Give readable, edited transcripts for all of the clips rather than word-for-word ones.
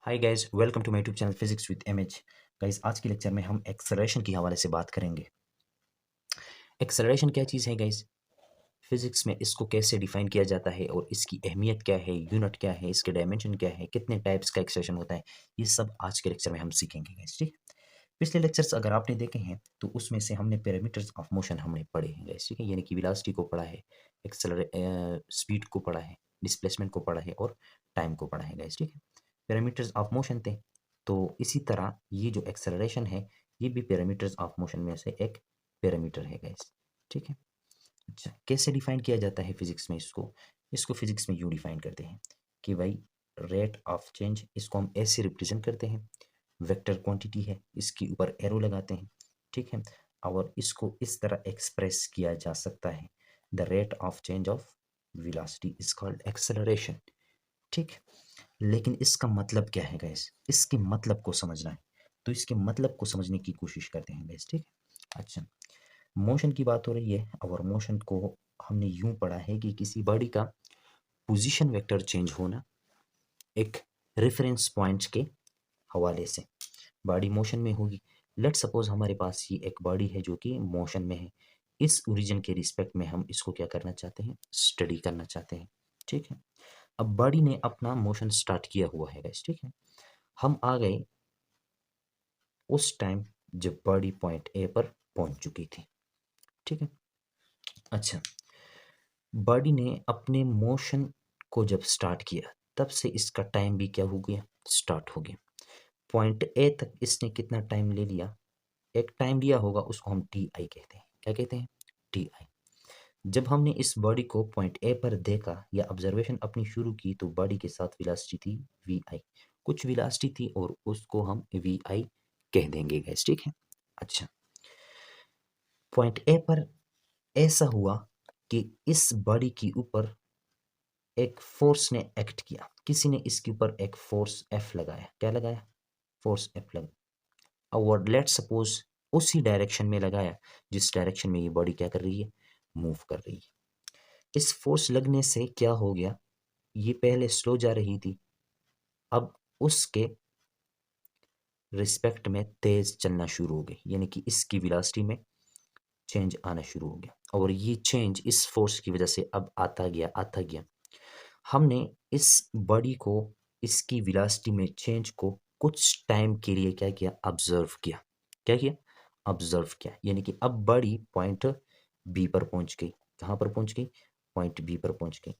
Hi guys, welcome to my YouTube channel physics with MH. Guys, आज के lecture में हम एक्सेलरेशन के हवाले से बात करेंगे। एक्सेलरेशन क्या चीज़ है गाइस? फिजिक्स में इसको कैसे डिफाइन किया जाता है और इसकी अहमियत क्या है, यूनिट क्या है, इसके डायमेंशन क्या है, कितने टाइप्स का एक्सेलरेशन होता है, ये सब आज के लेक्चर में हम सीखेंगे गाइस। ठीक है। पिछले लेक्चर्स अगर आपने देखे हैं तो उसमें से हमने पैरामीटर्स ऑफ मोशन हमने पढ़े हैं गाइस। ठीक है, यानी कि वेलोसिटी को पढ़ा है, स्पीड को पढ़ा है, डिस्प्लेसमेंट को पढ़ा है और टाइम को पढ़ा है गाइस। ठीक है, पैरामीटर्स ऑफ मोशन थे। तो इसी तरह ये जो एक्सेलरेशन है ये भी पैरामीटर्स ऑफ मोशन में से एक पैरामीटर है गाइस। ठीक है। अच्छा, कैसे डिफाइन किया जाता है फिजिक्स में इसको? इसको फिजिक्स में यूँ डिफाइन करते हैं कि भाई रेट ऑफ चेंज, इसको हम ऐसे रिप्रेजेंट करते हैं। वेक्टर क्वांटिटी है, इसके ऊपर एरो लगाते हैं। ठीक है, और इसको इस तरह एक्सप्रेस किया जा सकता है, the rate of change of velocity is called acceleration. ठीक, लेकिन इसका मतलब क्या है गाइस? इसके मतलब को समझना है, तो इसके मतलब को समझने की कोशिश करते हैं गाइस। ठीक है। अच्छा, मोशन की बात हो रही है और मोशन को हमने यूं पढ़ा है कि किसी बॉडी का पोजीशन वेक्टर चेंज होना एक रेफरेंस पॉइंट के हवाले से। बॉडी मोशन में होगी। लेट सपोज हमारे पास ये एक बॉडी है जो कि मोशन में है। इस ओरिजिन के रिस्पेक्ट में हम इसको क्या करना चाहते हैं? स्टडी करना चाहते हैं। ठीक है, अब बॉडी ने अपना मोशन स्टार्ट किया हुआ है गाइस। ठीक है, हम आ गए उस टाइम जब बॉडी पॉइंट ए पर पहुंच चुकी थी। ठीक है। अच्छा, बॉडी ने अपने मोशन को जब स्टार्ट किया तब से इसका टाइम भी क्या हो गया? स्टार्ट हो गया। पॉइंट ए तक इसने कितना टाइम ले लिया? एक टाइम लिया होगा, उसको हम टी आई कहते हैं। क्या कहते हैं? T I. जब हमने इस बॉडी को पॉइंट ए पर देखा या ऑब्जर्वेशन अपनी शुरू की तो बॉडी के साथ वेलोसिटी थी वी आई। कुछ वेलोसिटी थी और उसको हम वी आई कह देंगे गैस। ठीक है। अच्छा, पॉइंट ए पर ऐसा हुआ कि इस बॉडी के ऊपर एक फोर्स ने एक्ट किया। किसी ने इसके ऊपर एक फोर्स एफ लगाया। क्या लगाया? फोर्स एफ लगाया। और लेट सपोज उसी डायरेक्शन में लगाया जिस डायरेक्शन में ये बॉडी क्या कर रही है? मूव कर रही है। इस फोर्स लगने से क्या हो गया? ये पहले स्लो जा रही थी, अब उसके रिस्पेक्ट में तेज चलना शुरू हो गई, यानी कि इसकी वेलोसिटी में चेंज आना शुरू हो गया। और ये चेंज इस फोर्स की वजह से अब आता गया आता गया। हमने इस बॉडी को, इसकी वेलोसिटी में चेंज को कुछ टाइम के लिए क्या किया? ऑब्जर्व किया। क्या किया? ऑब्जर्व किया। यानी कि अब बॉडी पॉइंट बी पर पहुंच गई। कहाँ पर पहुंच गई? पॉइंट बी पर पहुंच गई।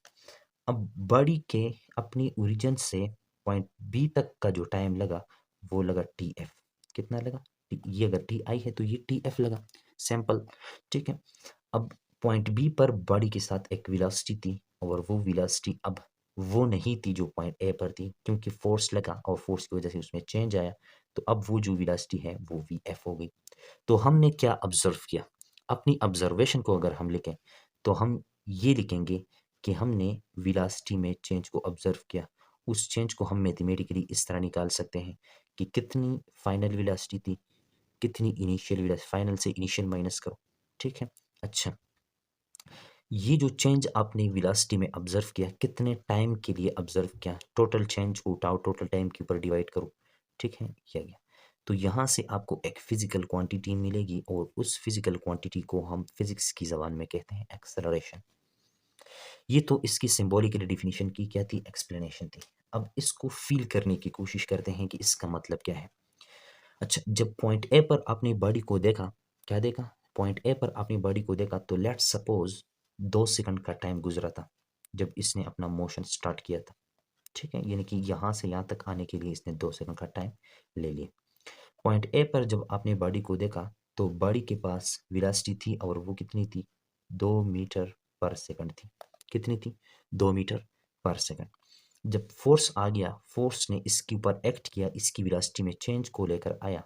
अब बॉडी के अपनी ओरिजिन से पॉइंट बी तक का जो टाइम लगा वो लगा टी एफ। कितना लगा? ये अगर टी आई है तो ये टी एफ लगा। सैंपल। ठीक है। अब पॉइंट बी पर बॉडी के साथ एक वेलोसिटी थी और वो वेलोसिटी अब वो नहीं थी जो पॉइंट ए पर थी, क्योंकि फोर्स लगा और फोर्स की वजह से उसमें चेंज आया। तो अब वो जो वेलोसिटी है वो वी एफ हो गई। तो हमने क्या ऑब्जर्व किया? अपनी ऑब्जर्वेशन को अगर हम लिखें तो हम ये लिखेंगे कि हमने वेलोसिटी में चेंज को ऑब्जर्व किया। उस चेंज को हम मैथमेटिकली इस तरह निकाल सकते हैं कि कितनी फाइनल वेलोसिटी थी, कितनी इनिशियल वेलोसिटी। फाइनल से इनिशियल माइनस करो। ठीक है। अच्छा, ये जो चेंज आपने वेलोसिटी में ऑब्जर्व किया, कितने टाइम के लिए ऑब्जर्व किया, टोटल चेंज को उठाओ, टोटल टाइम के ऊपर डिवाइड करो। ठीक है, किया गया। तो यहाँ से आपको एक फिजिकल क्वांटिटी मिलेगी और उस फिजिकल क्वांटिटी को हम फिजिक्स की ज़बान में कहते हैं एक्सेलरेशन। ये तो इसकी सिंबॉलिकली डिफिनीशन की क्या थी? एक्सप्लेनेशन थी। अब इसको फील करने की कोशिश करते हैं कि इसका मतलब क्या है। अच्छा, जब पॉइंट ए पर आपने बॉडी को देखा, क्या देखा? पॉइंट ए पर आपने बॉडी को देखा तो लेट्स सपोज 2 सेकंड का टाइम गुजरा था जब इसने अपना मोशन स्टार्ट किया था। ठीक है, यानी कि यहाँ से यहाँ तक आने के लिए इसने 2 सेकंड का टाइम ले लिया। पॉइंट ए पर जब आपने बॉडी को देखा तो बॉडी के पास वेलोसिटी थी और वो कितनी थी? 2 मीटर पर सेकंड थी। कितनी थी? 2 मीटर पर सेकंड। जब फोर्स आ गया, फोर्स ने इसके ऊपर एक्ट किया, इसकी वेलोसिटी में चेंज को लेकर आया,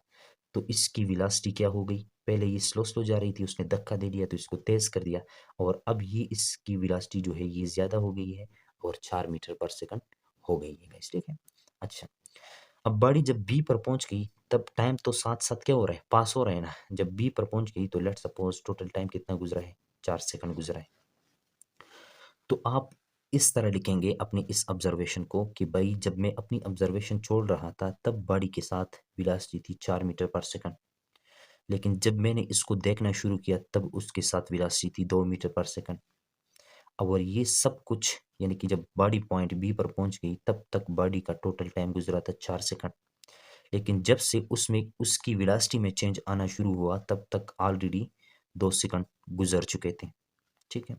तो इसकी वेलोसिटी क्या हो गई? पहले ये स्लो स्लो जा रही थी, उसने धक्का दे दिया तो इसको तेज कर दिया और अब ये इसकी वेलोसिटी जो है ये ज़्यादा हो गई है और 4 मीटर पर सेकंड हो गई है गाइस। ठीक है। अच्छा, अब बॉडी जब बी पर पहुंच गई तब टाइम तो साथ साथ क्या हो रहा है? पास हो रहा है ना। जब बी पर पहुंच गई तो लेट सपोज टोटल टाइम कितना गुजरा है? 4 सेकंड गुजरा है। तो आप इस तरह लिखेंगे अपनी इस ऑब्जर्वेशन को कि भाई जब मैं अपनी ऑब्जर्वेशन छोड़ रहा था तब बॉडी के साथ वेलोसिटी थी 4 मीटर पर सेकंड, लेकिन जब मैंने इसको देखना शुरू किया तब उसके साथ वेलोसिटी थी 2 मीटर पर सेकंड। और ये सब कुछ यानी कि जब बॉडी पॉइंट बी पर पहुंच गई तब तक बॉडी का टोटल टाइम गुजरा था 4 सेकंड, लेकिन जब से उसमें उसकी वेलोसिटी में चेंज आना शुरू हुआ तब तक ऑलरेडी 2 सेकंड गुजर चुके थे। ठीक है,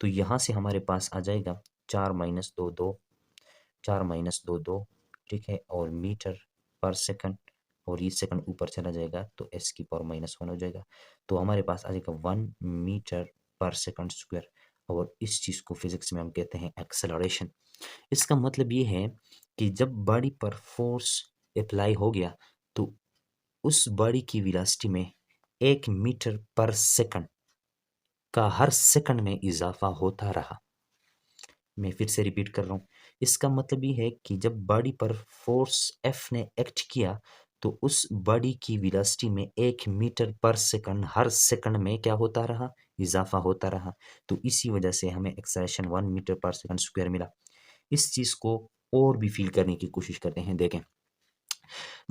तो यहाँ से हमारे पास आ जाएगा 4 माइनस 2 2, 4 माइनस 2 2, ठीक है, और मीटर पर सेकंड, और ये सेकंड ऊपर चला जाएगा तो एस की पावर -1 हो जाएगा। तो हमारे पास आ जाएगा 1 मीटर पर सेकंड स्क्वायर, और इस चीज़ को फिजिक्स में हम कहते हैं एक्सेलरेशन। इसका मतलब ये है कि जब बॉडी पर फोर्स अप्लाई हो गया तो उस बॉडी की वेलोसिटी में 1 मीटर पर सेकंड का हर सेकंड में इजाफा होता रहा। मैं फिर से रिपीट कर रहा हूँ, इसका मतलब ये है कि जब बॉडी पर फोर्स एफ ने एक्ट किया तो उस बॉडी की वेलोसिटी में 1 मीटर पर सेकंड हर सेकंड में क्या होता रहा, इजाफा होता रहा। तो इसी वजह से हमें एक्सेलरेशन 1 मीटर पर सेकंड स्क्वायर मिला। इस चीज़ को और भी फील करने की कोशिश करते हैं। देखें,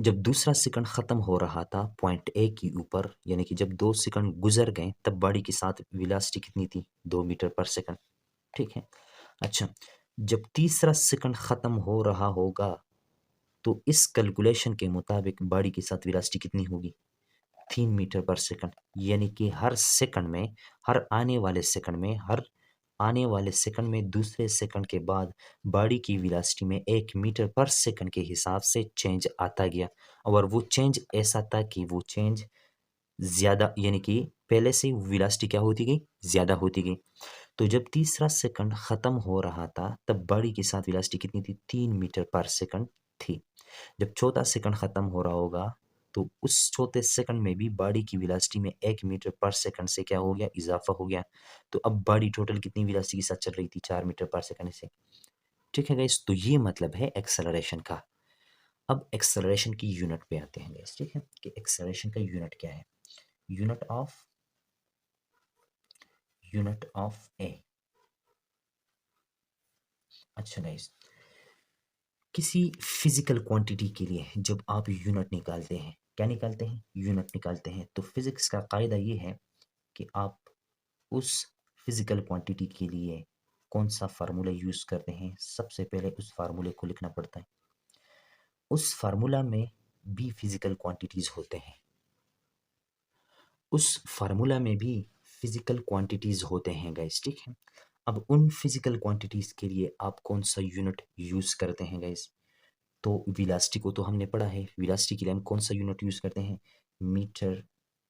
जब दूसरा सेकंड ख़त्म हो रहा था पॉइंट ए के ऊपर, यानी कि जब 2 सेकंड गुजर गए तब बॉडी के साथ वेलोसिटी कितनी थी, 2 मीटर पर सेकंड। ठीक है, अच्छा, जब तीसरा सेकंड ख़त्म हो रहा होगा तो इस कैलकुलेशन के मुताबिक बॉडी के साथ वेलोसिटी कितनी होगी, 3 मीटर पर सेकंड। यानी कि हर सेकंड में, हर आने वाले सेकंड में, हर आने वाले सेकंड में दूसरे सेकंड के बाद बॉडी की वेलोसिटी में 1 मीटर पर सेकंड के हिसाब से चेंज आता गया। और वो चेंज ऐसा था कि वो चेंज ज़्यादा, यानी कि पहले से वेलोसिटी क्या होती गई, ज़्यादा होती गई। तो जब तीसरा सेकंड ख़त्म हो रहा था तब बॉडी के साथ वेलोसिटी कितनी थी, 3 मीटर पर सेकंड थी। जब चौथा सेकंड ख़त्म हो रहा होगा तो उस चौथे सेकंड में भी बॉडी की वेलोसिटी में 1 मीटर पर सेकंड से क्या हो गया, इजाफा हो गया। तो अब बॉडी टोटल कितनी वेलोसिटी के साथ चल रही थी, 4 मीटर पर सेकंड से। ठीक है गाइस, तो ये मतलब है एक्सेलरेशन का। अब एक्सेलरेशन की यूनिट पे आते हैं गाइस। ठीक है, कि एक्सेलरेशन का यूनिट क्या है, यूनिट ऑफ ए। अच्छा गाइस, किसी फिजिकल क्वांटिटी के लिए जब आप यूनिट निकालते हैं, क्या निकालते हैं, यूनिट निकालते हैं, तो फिजिक्स का कायदा ये है कि आप उस फिजिकल क्वांटिटी के लिए कौन सा फार्मूला यूज करते हैं, सबसे पहले उस फार्मूले को लिखना पड़ता है। उस फार्मूला में भी फिजिकल क्वांटिटीज होते हैं, उस फार्मूला में भी फिजिकल क्वांटिटीज होते हैं गाइस। ठीक है, अब उन फिजिकल क्वांटिटीज के लिए आप कौन सा यूनिट यूज करते हैं गाइस। तो वेलोसिटी को तो हमने पढ़ा है, वेलोसिटी के लिए हम कौन सा यूनिट यूज करते हैं, मीटर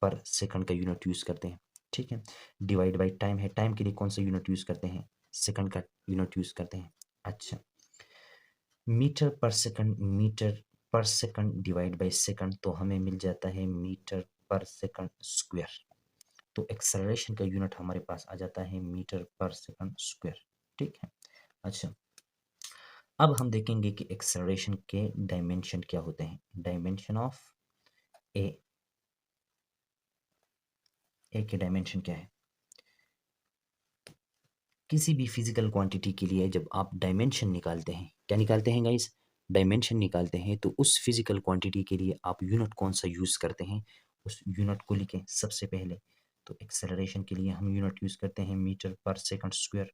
पर सेकंड का यूनिट यूज करते हैं। ठीक है, डिवाइड बाय टाइम है, टाइम के लिए कौन सा यूनिट यूज करते हैं, सेकंड का यूनिट यूज करते हैं। अच्छा, मीटर पर सेकंड डिवाइड बाय सेकंड, तो हमें मिल जाता है मीटर पर सेकंड स्क्वायर। तो एक्सेलरेशन का यूनिट हमारे पास आ जाता है मीटर पर सेकंड स्क्वायर। ठीक है, अच्छा, अब हम देखेंगे कि एक्सेलरेशन के डायमेंशन क्या होते हैं। डायमेंशन ऑफ ए, ए के डायमेंशन क्या है। किसी भी फिजिकल क्वांटिटी के लिए जब आप डायमेंशन निकालते हैं, क्या निकालते हैं गाइस, डायमेंशन निकालते हैं, तो उस फिजिकल क्वांटिटी के लिए आप यूनिट कौन सा यूज करते हैं, उस यूनिट को लिखें सबसे पहले। तो एक्सेलरेशन के लिए हम यूनिट यूज करते हैं मीटर पर सेकंड स्क्वायर।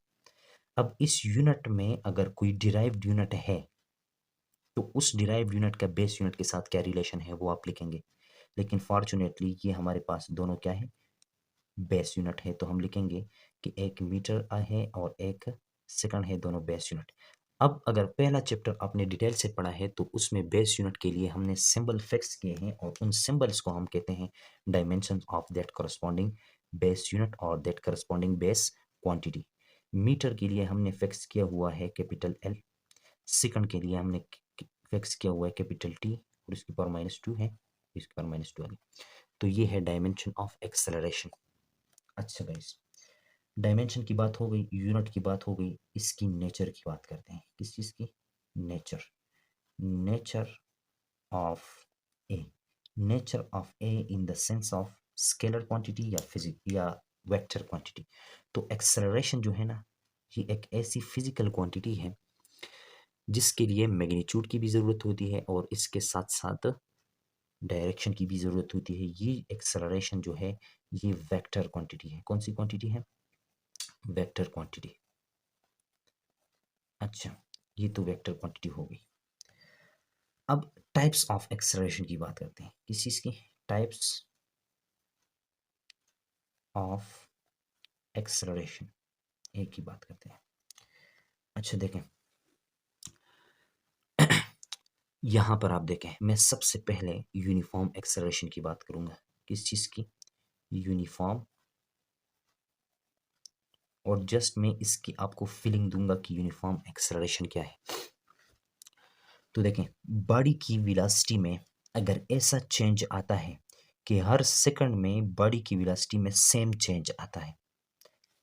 अब इस यूनिट में अगर कोई डिराइव्ड यूनिट है तो उस डिराइव्ड यूनिट का बेस यूनिट के साथ क्या रिलेशन है वो आप लिखेंगे। लेकिन फॉर्चुनेटली ये हमारे पास दोनों क्या है, बेस यूनिट है, तो हम लिखेंगे कि एक मीटर है और एक सेकंड है, दोनों बेस यूनिट। अब अगर पहला चैप्टर आपने डिटेल से पढ़ा है तो उसमें बेस यूनिट के लिए हमने सिंबल फिक्स किए हैं और उन सिंबल्स को हम कहते हैं dimension of that corresponding base unit और that corresponding base quantity. Metre के लिए हमने फिक्स किया हुआ है कैपिटल एल, सेकंड के लिए हमने फिक्स किया हुआ है कैपिटल टी, और इसकी पावर -2 है, इसकी पावर -2 आ गई। तो ये है डायमेंशन ऑफ एक्सेलरेशन। अच्छा गाइस, डायमेंशन की बात हो गई, यूनिट की बात हो गई, इसकी नेचर की बात करते हैं। किस चीज़ की, nature, nature of A, nature of A in the sense of scalar quantity या फिजिक या वेक्टर क्वांटिटी। तो एक्सेलरेशन जो है ना, ये एक ऐसी फिजिकल क्वांटिटी है जिसके लिए मैग्नीट्यूड की भी ज़रूरत होती है और इसके साथ साथ डायरेक्शन की भी ज़रूरत होती है। ये एक्सेलरेशन जो है ये वेक्टर क्वांटिटी है। कौन सी क्वांटिटी है? Vector quantity. अच्छा, ये तो वेक्टर क्वांटिटी हो गई। अब टाइप्स ऑफ एक्सेलरेशन की बात करते हैं। किस चीज़ की? टाइप्स ऑफ एक्सेलरेशन, एक ही बात करते हैं। अच्छा देखें, यहाँ पर आप देखें, मैं सबसे पहले यूनिफॉर्म एक्सेलरेशन की बात करूँगा। किस चीज़ की? यूनिफॉर्म। और जस्ट मैं इसकी आपको फीलिंग दूंगा कि यूनिफॉर्म एक्सेलरेशन क्या है। तो देखें, बॉडी की वेलोसिटी में अगर ऐसा चेंज आता है कि हर सेकंड में बॉडी की वेलोसिटी में सेम चेंज आता है,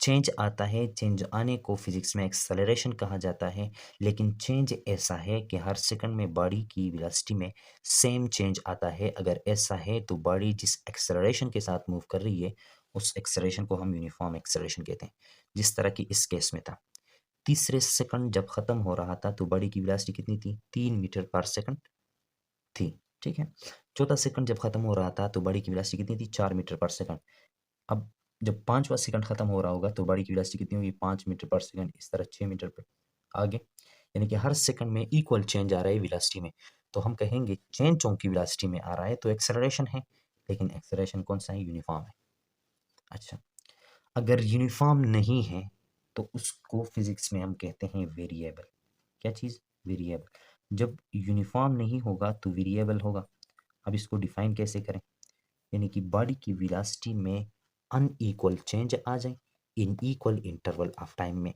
चेंज आने को फिजिक्स में एक्सेलरेशन कहा जाता है। लेकिन चेंज ऐसा है कि हर सेकंड में बॉडी की वेलोसिटी में सेम चेंज आता है। अगर ऐसा है तो बॉडी जिस एक्सेलरेशन के साथ मूव कर रही है उस एक्सेलरेशन को हम यूनिफॉर्म एक्सेलरेशन कहते हैं। जिस तरह की इस केस में था, तीसरे सेकंड जब खत्म हो रहा था तो बॉडी की वेलोसिटी कितनी थी? 3 मीटर पर सेकंड थी। ठीक है। चौथा सेकंड जब खत्म हो रहा था तो बॉडी की वेलोसिटी कितनी थी? 4 मीटर पर सेकंड। अब जब पांचवा सेकंड खत्म हो रहा होगा तो बॉडी की वेलोसिटी कितनी होगी? 5 मीटर पर सेकंड। इस तरह 6 मीटर पर आगे, यानी कि हर सेकंड में इक्वल चेंज आ रहा है वेलोसिटी में। तो हम कहेंगे चेंज चौंकी वेलोसिटी में आ रहा है तो एक्सेलरेशन है। लेकिन एक्सेलरेशन कौन सा है? यूनिफॉर्म है। अच्छा, अगर यूनिफॉर्म नहीं है तो उसको फिजिक्स में हम कहते हैं वेरिएबल। क्या चीज़? वेरिएबल। जब यूनिफॉर्म नहीं होगा तो वेरिएबल होगा। अब इसको डिफाइन कैसे करें? यानी कि बॉडी की वेलोसिटी में अनइक्वल चेंज आ जाए in equal interval of time में,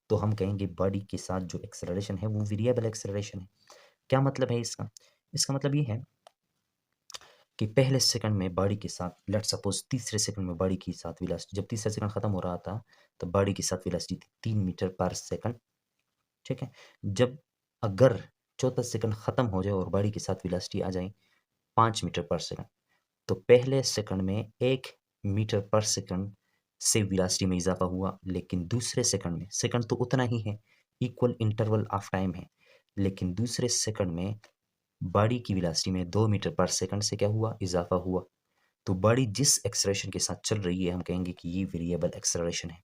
तो हम कहेंगे बॉडी के साथ जो एक्सेलरेशन है वो वेरिएबल एक्सेलरेशन है। क्या मतलब है इसका? इसका मतलब ये है कि पहले सेकंड में बॉडी के साथ, लेट्स सपोज तीसरे सेकंड में बॉडी के साथ वेलोसिटी, जब तीसरा सेकंड खत्म हो रहा था तो बॉडी के साथ वेलोसिटी थी 3 मीटर पर सेकंड। ठीक है। जब अगर चौथा सेकंड खत्म हो जाए और बॉडी के साथ वेलोसिटी आ जाए 5 मीटर पर सेकंड, तो पहले सेकंड में 1 मीटर पर सेकंड से वेलोसिटी में इजाफा हुआ। लेकिन दूसरे सेकंड में, सेकंड तो उतना ही है, इक्वल इंटरवल ऑफ टाइम है, लेकिन दूसरे सेकंड में बॉडी की वेलोसिटी में 2 मीटर पर सेकंड से क्या हुआ? इजाफा हुआ। तो बॉडी जिस एक्सेलरेशन के साथ चल रही है हम कहेंगे कि ये वेरिएबल एक्सेलरेशन है।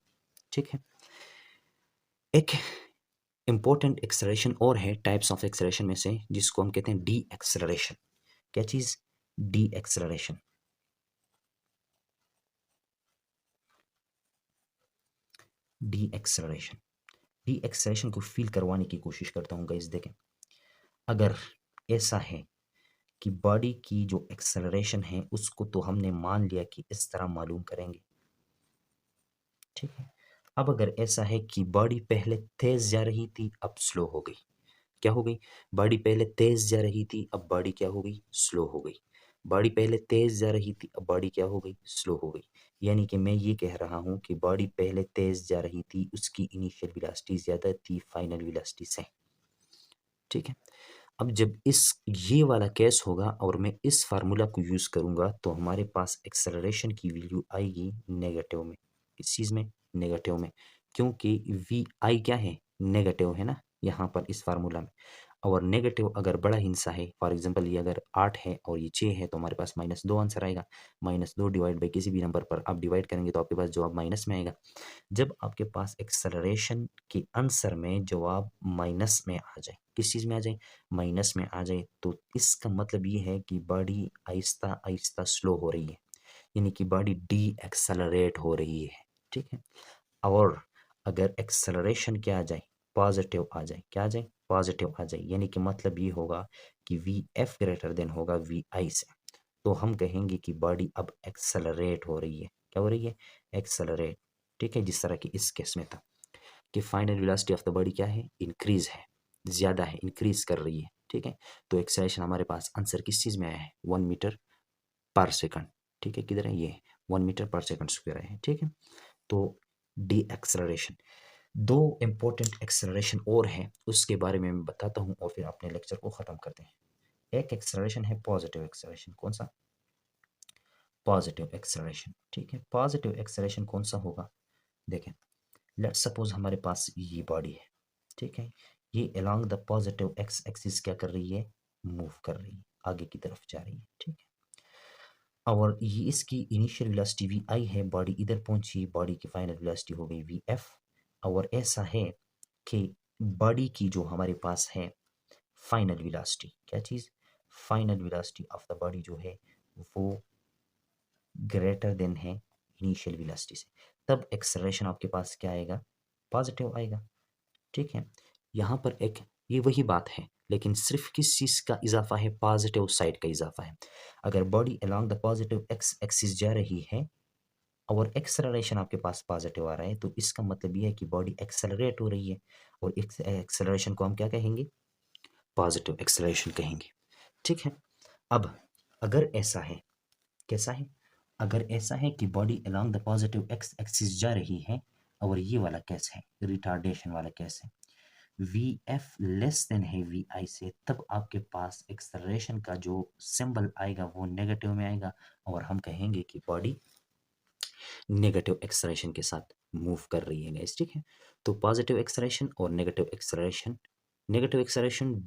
ठीक है। एक इंपॉर्टेंट एक्सेलरेशन और है टाइप्स ऑफ एक्सेलरेशन में से, जिसको हम कहते हैं डी एक्सेलरेशन। क्या चीज? D acceleration. D acceleration, D acceleration को फील करवाने की कोशिश करता हूँ गाइस। देखें, अगर ऐसा है कि बॉडी की जो एक्सेलरेशन है उसको तो हमने मान लिया कि इस तरह मालूम करेंगे। ठीक है। अब अगर ऐसा है कि बॉडी पहले तेज जा रही थी अब स्लो हो गई, क्या हो गई? बॉडी पहले तेज जा रही थी अब बॉडी क्या हो गई? स्लो हो गई। बॉडी पहले तेज जा रही थी अब बॉडी क्या हो गई? स्लो हो गई। यानी कि मैं ये कह रहा हूँ कि बॉडी पहले तेज जा रही थी, उसकी इनिशियल वेलोसिटी ज्यादा थी फाइनल वेलोसिटी से। ठीक है। अब जब इस ये वाला केस होगा और मैं इस फार्मूला को यूज करूंगा तो हमारे पास एक्सेलरेशन की वैल्यू आएगी नेगेटिव में। किस चीज में? नेगेटिव में। क्योंकि वी आई क्या है? नेगेटिव है ना यहाँ पर इस फार्मूला में। और नेगेटिव अगर बड़ा हिस्सा है, फॉर एग्जांपल ये अगर 8 है और ये 6 है तो हमारे पास -2 आंसर आएगा। -2 डिवाइड बाई किसी भी नंबर पर आप डिवाइड करेंगे तो आपके पास जवाब माइनस में आएगा। जब आपके पास एक्सेलरेशन के आंसर में जवाब माइनस में आ जाए, किस चीज़ में आ जाए? माइनस में आ जाए, तो इसका मतलब ये है कि बॉडी आहिस्ता आहिस्ता स्लो हो रही है, यानी कि बॉडी डी एक्सेलरेट हो रही है। ठीक है। और अगर एक्सेलरेशन क्या आ जाए? पॉजिटिव आ जाए। क्या आ जाए? पॉजिटिव आ जाए, यानी कि मतलब ये होगा कि वी एफ ग्रेटर देन होगा वी आई से, तो हम कहेंगे कि बॉडी अब एक्सेलरेट हो रही है। क्या हो रही है? एक्सेलरेट। ठीक है। जिस तरह की इस केस में था कि final velocity of the body क्या है? इंक्रीज है, ज्यादा है, इंक्रीज कर रही है। ठीक है। तो एक्सेलरेशन हमारे पास आंसर किस चीज में आया है? 1 मीटर पर सेकंड। ठीक है। किधर है ये? 1 मीटर पर सेकंड स्क्वायर है। ठीक है। तो डी एक्सेलरेशन। दो इंपॉर्टेंट एक्सेलरेशन और हैं, उसके बारे में मैं बताता हूँ और फिर अपने लेक्चर को ख़त्म करते हैं। एक एक्सेलरेशन है पॉजिटिव एक्सेलरेशन। कौन सा? Positive acceleration. ठीक है। पॉजिटिव एक्सेलरेशन कौन सा होगा? देखें, लेट्स सपोज हमारे पास ये बॉडी है, ठीक है, ये along the positive x axis क्या कर रही है, मूव कर रही है, आगे की तरफ जा रही है, ठीक है। और ये इसकी इनिशियल वेलोसिटी वी आई है, बॉडी इधर पहुंची, बॉडी की फाइनल वेलोसिटी हो गई वी एफ। और ऐसा है कि बॉडी की जो हमारे पास है फाइनल वेलोसिटी, क्या चीज़, final velocity of the body जो है वो ग्रेटर देन है इनिशियल वेलोसिटी से, तब एक्सेलरेशन आपके पास क्या आएगा, पॉजिटिव आएगा, ठीक है। यहाँ पर एक ये वही बात है, लेकिन सिर्फ किस चीज़ का इजाफा है, पॉजिटिव साइड का इजाफा है। अगर body along the positive x axis जा रही है और एक्सेलरेशन आपके पास पॉजिटिव आ रहा है, तो इसका मतलब ये है कि बॉडी एक्सेलरेट हो रही है, और एक्सेलरेशन को हम क्या कहेंगे, पॉजिटिव एक्सेलरेशन कहेंगे, ठीक है। अब अगर ऐसा है, कैसा है, अगर ऐसा है कि body along the positive x axis जा रही है और ये वाला केस है, रिटार्डेशन वाला केस है, वी एफ लेस देन है वी आई से, तब आपके पास एक्सेलरेशन का जो सिंबल आएगा वो नेगेटिव में आएगा, और हम कहेंगे कि बॉडी नेगेटिव एक्सेलरेशन के साथ मूव कर रही है गाइस, ठीक है। तो पॉजिटिव एक्सेलरेशन और negative acceleration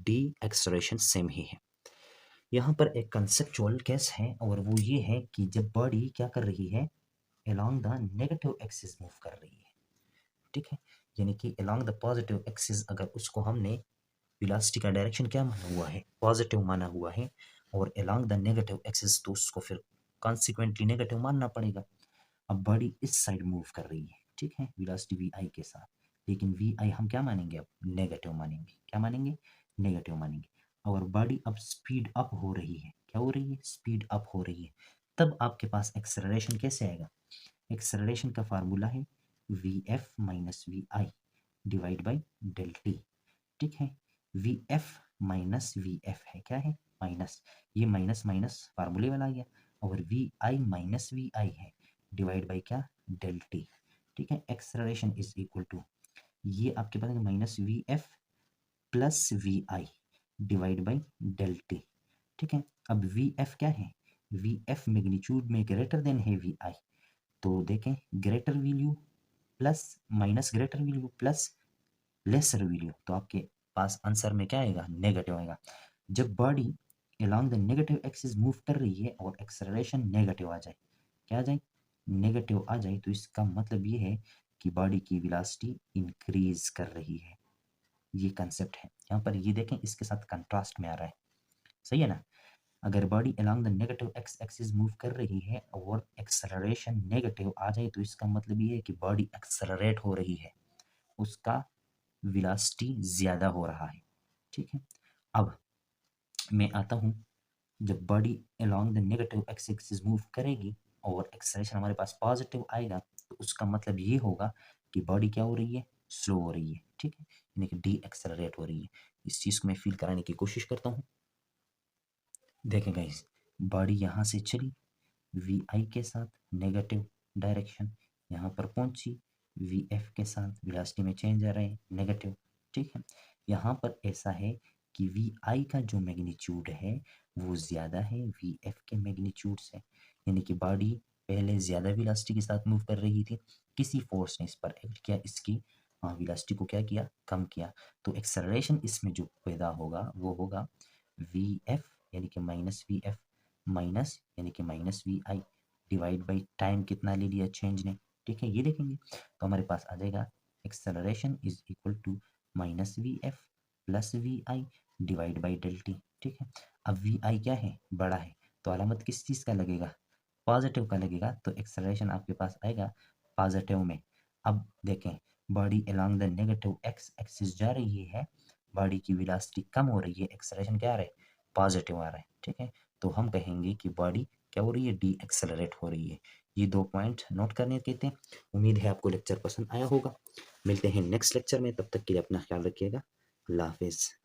deceleration same ही है। यहाँ पर एक कंसेप्चुअल केस है, और वो ये है कि जब बॉडी क्या कर रही है, along the negative axis move कर रही है, ठीक है, यानी कि अलोंग द पॉजिटिव एक्सिस अगर उसको हमने वेलोसिटी का डायरेक्शन क्या माना हुआ है, पॉजिटिव माना हुआ है, और अलोंग द नेगेटिव एक्सिस तो उसको फिर कॉन्सिक्वेंटली नेगेटिव मानना पड़ेगा। अब बॉडी इस साइड मूव कर रही है, ठीक है, वेलोसिटी वी आई के साथ, लेकिन वी आई हम क्या मानेंगे, अब नेगेटिव मानेंगे, क्या मानेंगे, नेगेटिव मानेंगे। और बॉडी अब स्पीड अप हो रही है, क्या हो रही है, स्पीड अप हो रही है, तब आपके पास एक्सेलरेशन कैसे आएगा, एक्सेलरेशन का फार्मूला है V F minus V I divide by del T, ठीक है। V F minus V F है, क्या है, माइनस, ये माइनस माइनस फार्मूले वाला आ गया, और V I minus V I है डिवाइड बाई क्या, डेल टी, ठीक है। एक्सेलरेशन इज इक्वल टू, ये आपके पास minus V F plus V I divide by del T, ठीक है। अब वी एफ क्या है, वी एफ मैग्नीट्यूड में ग्रेटर देन है वी आई, तो देखें greater value plus minus greater value plus lesser value, तो आपके पास आंसर में क्या आएगा, नेगेटिव आएगा। जब body along the negative axis move कर रही है और एक्सेलरेशन नेगेटिव आ जाए, क्या आ जाए, नेगेटिव आ जाए, तो इसका मतलब ये है कि बॉडी की वेलोसिटी इंक्रीज कर रही है, ये कंसेप्ट है। यहाँ पर ये देखें, इसके साथ कंट्रास्ट में आ रहा है, सही है ना। अगर body along the negative x axis move कर रही है और एक्सेलरेशन नेगेटिव आ जाए, तो इसका मतलब ये है कि बॉडी एक्सेलरेट हो रही है, उसका वेलोसिटी ज़्यादा हो रहा है, ठीक है। अब मैं आता हूँ, जब body along the negative x axis move करेगी और एक्सेलरेशन हमारे पास पॉजिटिव आएगा, तो उसका मतलब ये होगा कि बॉडी क्या हो रही है, स्लो हो रही है, ठीक है, यानी कि डी एक्सेलरेट हो रही है। इस चीज़ को मैं फील कराने की कोशिश करता हूँ। देखें गाइस, बॉडी यहाँ से चली वी आई के साथ नेगेटिव डायरेक्शन, यहाँ पर पहुंची वी एफ के साथ, वेलोसिटी में चेंज आ रहा है नेगेटिव, ठीक है। यहाँ पर ऐसा है कि वी आई का जो मैग्नीट्यूड है वो ज़्यादा है वी एफ के मैग्नीट्यूड से, यानी कि बॉडी पहले ज़्यादा वेलोसिटी के साथ मूव कर रही थी, किसी फोर्स ने इस पर एक्ट किया, इसकी वेलोसिटी को क्या किया, कम किया, तो एक्सेलरेशन इसमें जो पैदा होगा वो होगा वी एफ यानी कि माइनस वी एफ माइनस यानी कि minus V I divide by time कितना ले लिया चेंज ने, ठीक है। ये देखेंगे तो हमारे पास आ जाएगा acceleration is equal to minus V F plus V I divide by del T, ठीक है। अब वी आई क्या है, बड़ा है, तो अलामत किस चीज़ का लगेगा, पॉजिटिव का लगेगा, तो एक्सेलरेशन आपके पास आएगा पॉजिटिव में। अब देखें, body along the negative x axis जा रही है, बॉडी की वेलोसिटी कम हो रही है, एक्सेलरेशन क्या आ रहा है, पॉजिटिव आ रहा है, ठीक है। तो हम कहेंगे कि बॉडी क्या हो रही है, डी एक्सेलरेट हो रही है। ये 2 पॉइंट नोट करने कहते हैं। उम्मीद है आपको लेक्चर पसंद आया होगा। मिलते हैं नेक्स्ट लेक्चर में, तब तक के लिए अपना ख्याल रखिएगा। अल्लाह हाफिज़।